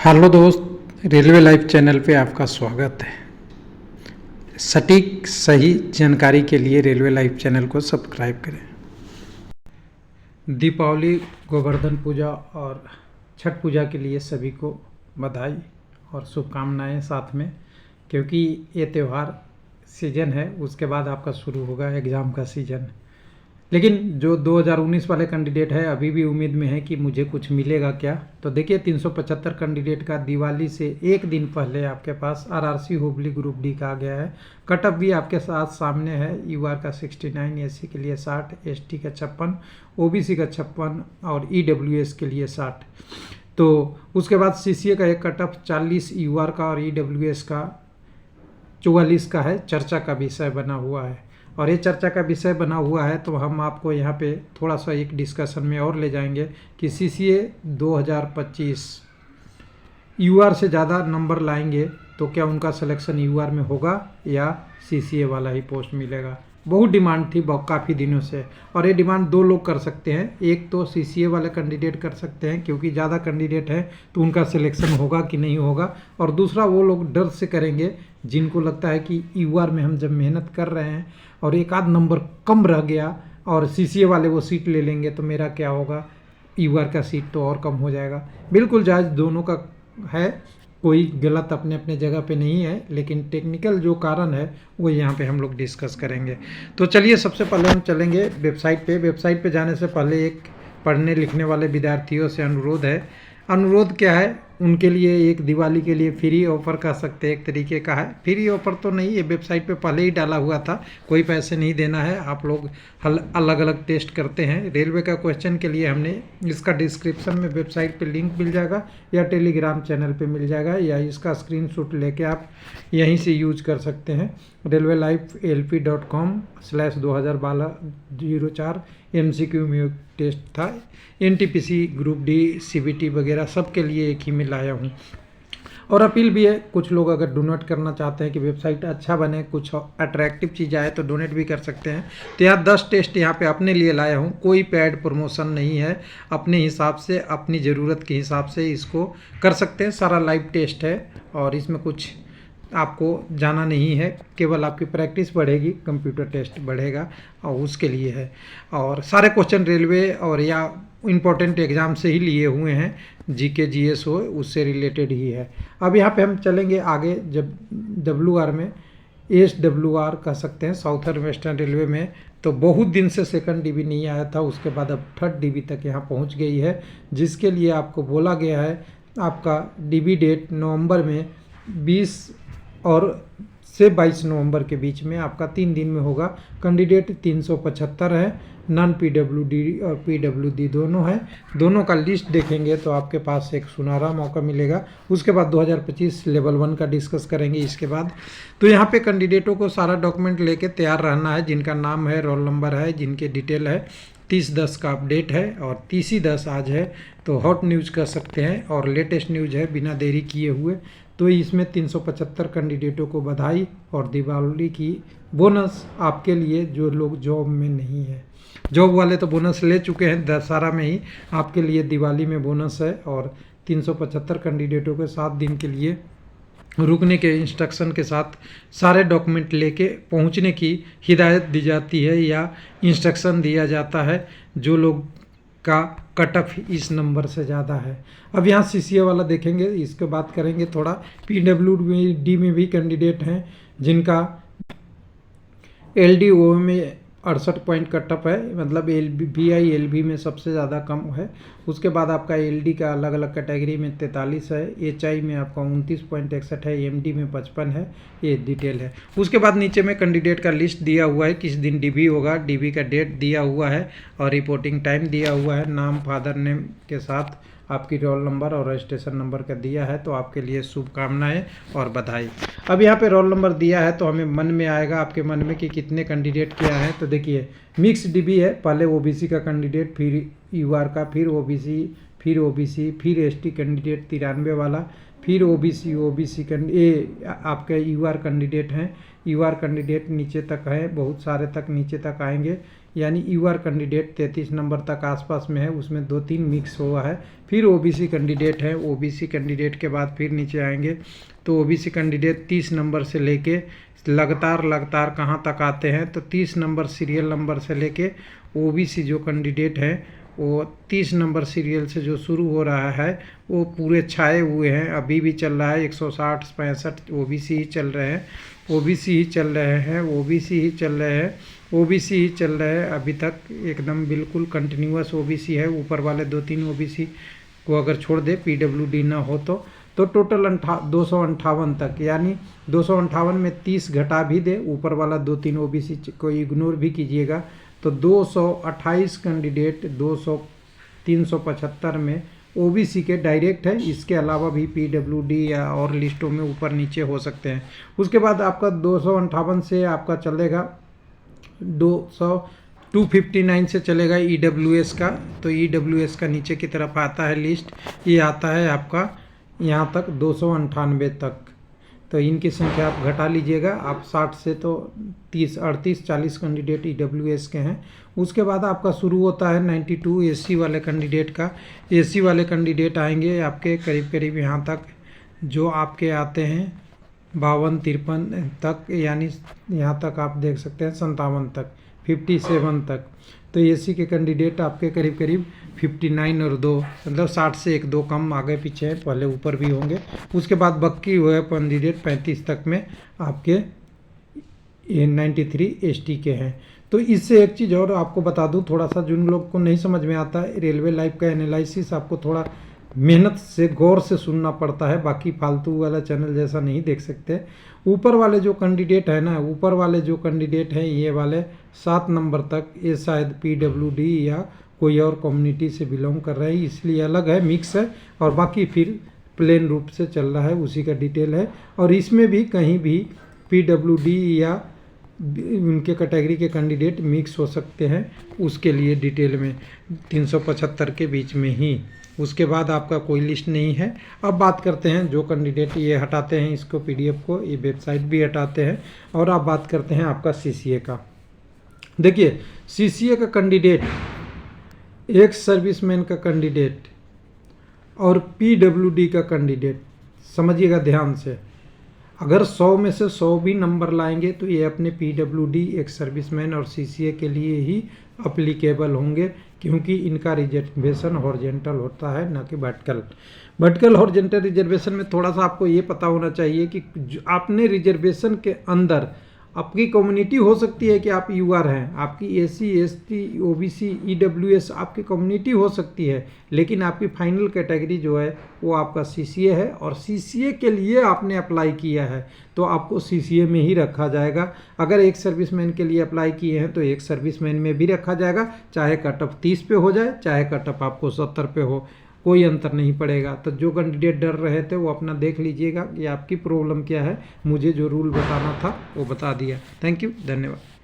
Hello दोस्त, railway live channel पे आपका स्वागत है। सटीक सही जानकारी के लिए रेलवे लाइव चैनल को सब्सक्राइब करें। दीपावली, गोवर्धन पूजा और छठ पूजा के लिए सभी को बधाई और शुभकामनाएं साथ में, क्योंकि ये त्यौहार सीजन है, उसके बाद आपका शुरू होगा एग्ज़ाम का सीजन। लेकिन जो 2019 वाले कैंडिडेट है अभी भी उम्मीद में है कि मुझे कुछ मिलेगा क्या। तो देखिए 375 कैंडिडेट का दिवाली से एक दिन पहले आपके पास आरआरसी हुबली ग्रुप डी का आ गया है। कट ऑफ भी आपके साथ सामने है। यूआर का 69, एससी के लिए 60, एसटी का 56, ओबीसी का 56 और ईडब्ल्यूएस के लिए 60। तो उसके बाद सीसीए का एक कट ऑफ 40 यूआर का और ईडब्ल्यूएस का 44 का है। चर्चा का विषय बना हुआ है और ये चर्चा का विषय बना हुआ है तो हम आपको यहाँ पे थोड़ा सा एक डिस्कशन में और ले जाएंगे कि सीसीए 2025 यूआर से ज़्यादा नंबर लाएंगे तो क्या उनका सिलेक्शन यूआर में होगा या सीसीए वाला ही पोस्ट मिलेगा। बहुत डिमांड थी काफ़ी दिनों से, और ये डिमांड दो लोग कर सकते हैं। एक तो सीसीए वाले कैंडिडेट कर सकते हैं क्योंकि ज़्यादा कैंडिडेट हैं तो उनका सिलेक्शन होगा कि नहीं होगा, और दूसरा वो लोग डर से करेंगे जिनको लगता है कि यूआर में हम जब मेहनत कर रहे हैं और एक आध नंबर कम रह गया और सीसीए वाले वो सीट ले लेंगे तो मेरा क्या होगा, यूआर का सीट तो और कम हो जाएगा। बिल्कुल जायज़ दोनों का है, कोई गलत अपने अपने जगह पे नहीं है, लेकिन टेक्निकल जो कारण है वो यहाँ पे हम लोग डिस्कस करेंगे। तो चलिए सबसे पहले हम चलेंगे वेबसाइट पे जाने से पहले एक पढ़ने लिखने वाले विद्यार्थियों से अनुरोध क्या है, उनके लिए एक दिवाली के लिए फ्री ऑफर कह सकते हैं, एक तरीके का है। फ्री ऑफर तो नहीं, ये वेबसाइट पे पहले ही डाला हुआ था, कोई पैसे नहीं देना है। आप लोग अलग अलग टेस्ट करते हैं। रेलवे का क्वेश्चन के लिए हमने इसका डिस्क्रिप्शन में वेबसाइट पे लिंक मिल जाएगा या टेलीग्राम चैनल पे मिल जाएगा, या इसका स्क्रीनशॉट लेके आप यहीं से यूज कर सकते हैं। railwaylifelp.com/2012-04 MCQ में टेस्ट था। एनटीपीसी, ग्रुप डी, सीबीटी वगैरह सब के लिए एक ही में लाया हूँ। और अपील भी है, कुछ लोग अगर डोनेट करना चाहते हैं कि वेबसाइट अच्छा बने, कुछ अट्रैक्टिव चीज़ आए तो डोनेट भी कर सकते हैं। तो यहाँ 10 टेस्ट यहाँ पे अपने लिए लाया हूँ, कोई पेड प्रमोशन नहीं है। अपने हिसाब से, अपनी ज़रूरत के हिसाब से इसको कर सकते हैं। सारा लाइव टेस्ट है और इसमें कुछ आपको जाना नहीं है, केवल आपकी प्रैक्टिस बढ़ेगी, कंप्यूटर टेस्ट बढ़ेगा और उसके लिए है। और सारे क्वेश्चन रेलवे और या इम्पोर्टेंट एग्ज़ाम से ही लिए हुए हैं, जीके जीएस हो उससे रिलेटेड ही है। अब यहाँ पे हम चलेंगे आगे। जब डब्ल्यूआर में SWR कह सकते हैं, साउथर्न वेस्टर्न रेलवे में तो बहुत दिन से सेकंड डीबी नहीं आया था, उसके बाद अब थर्ड डीबी तक यहाँ पहुँच गई है, जिसके लिए आपको बोला गया है आपका डीबी डेट नवंबर में 20 और से 22 नवंबर के बीच में आपका 3 दिन में होगा। कैंडिडेट 375 है, नॉन पीडब्ल्यूडी और पीडब्ल्यूडी दोनों हैं। दोनों का लिस्ट देखेंगे तो आपके पास एक सुनहरा मौका मिलेगा। उसके बाद 2025 लेवल 1 का डिस्कस करेंगे इसके बाद। तो यहाँ पे कैंडिडेटों को सारा डॉक्यूमेंट लेके तैयार रहना है, जिनका नाम है, रोल नंबर है, जिनके डिटेल है। 30/10 का अपडेट है और 30/10 आज है, तो हॉट न्यूज़ कर सकते हैं और लेटेस्ट न्यूज़ है बिना देरी किए हुए। तो इसमें 375 कैंडिडेटों को बधाई और दीपावली की बोनस आपके लिए जो लोग जॉब में नहीं है। जॉब वाले तो बोनस ले चुके हैं, दशहरा में ही आपके लिए दिवाली में बोनस है। और 375 कैंडिडेटों के 7 दिन के लिए रुकने के इंस्ट्रक्शन के साथ सारे डॉक्यूमेंट लेके पहुंचने की हिदायत दी जाती है या इंस्ट्रक्शन दिया जाता है, जो लोग का कट ऑफ इस नंबर से ज़्यादा है। अब यहाँ सीसीए वाला देखेंगे, इसके बात करेंगे थोड़ा। पीडब्ल्यूडी में भी कैंडिडेट हैं जिनका एलडीओ में 68 पॉइंट कट ऑफ है, मतलब VILB में सबसे ज़्यादा कम है। उसके बाद आपका LD का अलग अलग कैटेगरी में 43 है, HI में आपका 29.61 है, MD में 55 है, ये डिटेल है। उसके बाद नीचे में कैंडिडेट का लिस्ट दिया हुआ है, किस दिन DB होगा, DB का डेट दिया हुआ है और रिपोर्टिंग टाइम दिया हुआ है। नाम, फादर नेम के साथ आपकी रोल नंबर और रजिस्ट्रेशन नंबर का दिया है, तो आपके लिए शुभकामनाएं और बधाई। अब यहाँ पे रोल नंबर दिया है तो हमें मन में आएगा, आपके मन में, कि कितने कैंडिडेट क्या है। तो देखिए मिक्स डीबी है, पहले ओबीसी का कैंडिडेट, फिर यूआर का, फिर ओबीसी, फिर एसटी कैंडिडेट 93 वाला, फिर ओबीसी आपके यूआर कैंडिडेट हैं। यूआर कैंडिडेट नीचे तक है, बहुत सारे तक नीचे तक आएंगे। यानी यूआर कैंडिडेट 33 नंबर तक आसपास में है, उसमें 2-3 मिक्स हुआ है। फिर ओबीसी कैंडिडेट है, ओबीसी कैंडिडेट के बाद फिर नीचे आएंगे तो ओबीसी कैंडिडेट 30 नंबर से लेके लगातार कहाँ तक आते हैं तो 30 नंबर सीरियल नंबर से लेके ओबीसी जो कैंडिडेट है वो 30 नंबर सीरियल से जो शुरू हो रहा है वो पूरे छाए हुए हैं, अभी भी चल रहा है। 160-65 ओबीसी ही चल रहे हैं, ओबीसी ही चल रहे हैं, ओबीसी ही चल रहे हैं, ओबीसी ही चल रहे हैं अभी तक, एकदम बिल्कुल कंटिन्यूअस ओबीसी है। ऊपर वाले 2-3 ओबीसी को अगर छोड़ दे पीडब्ल्यूडी ना हो तो टोटल 258 तक, यानी 258 में 30 घटा भी दे, ऊपर वाला 2-3 ओबीसी को इग्नोर भी कीजिएगा तो 228 कैंडिडेट 375 में ओबीसी के डायरेक्ट है। इसके अलावा भी पीडब्ल्यूडी या और लिस्टों में ऊपर नीचे हो सकते हैं। उसके बाद आपका 258 से आपका चलेगा 259 से चलेगा ईडब्ल्यूएस का, तो ईडब्ल्यूएस का नीचे की तरफ आता है लिस्ट, ये आता है आपका यहाँ तक 298 तक। तो इनकी संख्या आप घटा लीजिएगा, आप 60 से तो 38-40 कैंडिडेट ईडब्ल्यूएस के हैं। उसके बाद आपका शुरू होता है 92 एससी वाले कैंडिडेट का। एससी वाले कैंडिडेट आएंगे आपके करीब यहाँ तक, जो आपके आते हैं 52-53 तक, यानी यहाँ तक आप देख सकते हैं 57 तक, 57 तक। तो एससी के कैंडिडेट आपके करीब 59 और 2, मतलब 60 से 1-2 कम आगे पीछे हैं, पहले ऊपर भी होंगे। उसके बाद बाकी हुए कैंडिडेट 35 तक में आपके 93 एसटी के हैं। तो इससे एक चीज़ और आपको बता दूं, थोड़ा सा जिन लोग को नहीं समझ में आता है, रेलवे लाइव का एनालिसिस आपको थोड़ा मेहनत से गौर से सुनना पड़ता है, बाकी फालतू वाला चैनल जैसा नहीं देख सकते। ऊपर वाले जो कैंडिडेट है ना, ऊपर वाले जो कैंडिडेट हैं ये वाले 7 नंबर तक, ये शायद पीडब्ल्यूडी या कोई और कम्युनिटी से बिलोंग कर रहे हैं, इसलिए अलग है, मिक्स है। और बाकी फिर प्लेन रूप से चल रहा है, उसी का डिटेल है। और इसमें भी कहीं भी पीडब्ल्यूडी या उनके कैटेगरी के कैंडिडेट मिक्स हो सकते हैं, उसके लिए डिटेल में 375 के बीच में ही। उसके बाद आपका कोई लिस्ट नहीं है। अब बात करते हैं जो कैंडिडेट ये हटाते हैं इसको, पीडीएफ को, ये वेबसाइट भी हटाते हैं। और आप बात करते हैं आपका सीसीए का। देखिए सीसीए का कैंडिडेट, एक सर्विसमैन का कैंडिडेट और पीडब्ल्यूडी का कैंडिडेट, समझिएगा ध्यान से, अगर 100 में से 100 भी नंबर लाएंगे तो ये अपने पीडब्ल्यूडी, एक सर्विसमैन और सीसीए के लिए ही अप्लीकेबल होंगे, क्योंकि इनका रिजर्वेशन हॉरिजॉन्टल होता है, ना कि वर्टिकल हॉरिजॉन्टल रिजर्वेशन में थोड़ा सा आपको ये पता होना चाहिए कि आपने रिजर्वेशन के अंदर आपकी कम्युनिटी हो सकती है कि आप यूआर हैं, आपकी एससी, एसटी, ओबीसी, ईडब्ल्यूएस आपकी कम्युनिटी हो सकती है, लेकिन आपकी फाइनल कैटेगरी जो है वो आपका सीसीए है। और सीसीए के लिए आपने अप्लाई किया है तो आपको सीसीए में ही रखा जाएगा। अगर एक सर्विसमैन के लिए अप्लाई किए हैं तो एक सर्विसमैन में भी रखा जाएगा, चाहे कट ऑफ 30 पे हो जाए, चाहे कट ऑफ आपको 70 पे हो, कोई अंतर नहीं पड़ेगा। तो जो कैंडिडेट डर रहे थे वो अपना देख लीजिएगा कि आपकी प्रॉब्लम क्या है। मुझे जो रूल बताना था वो बता दिया। थैंक यू, धन्यवाद।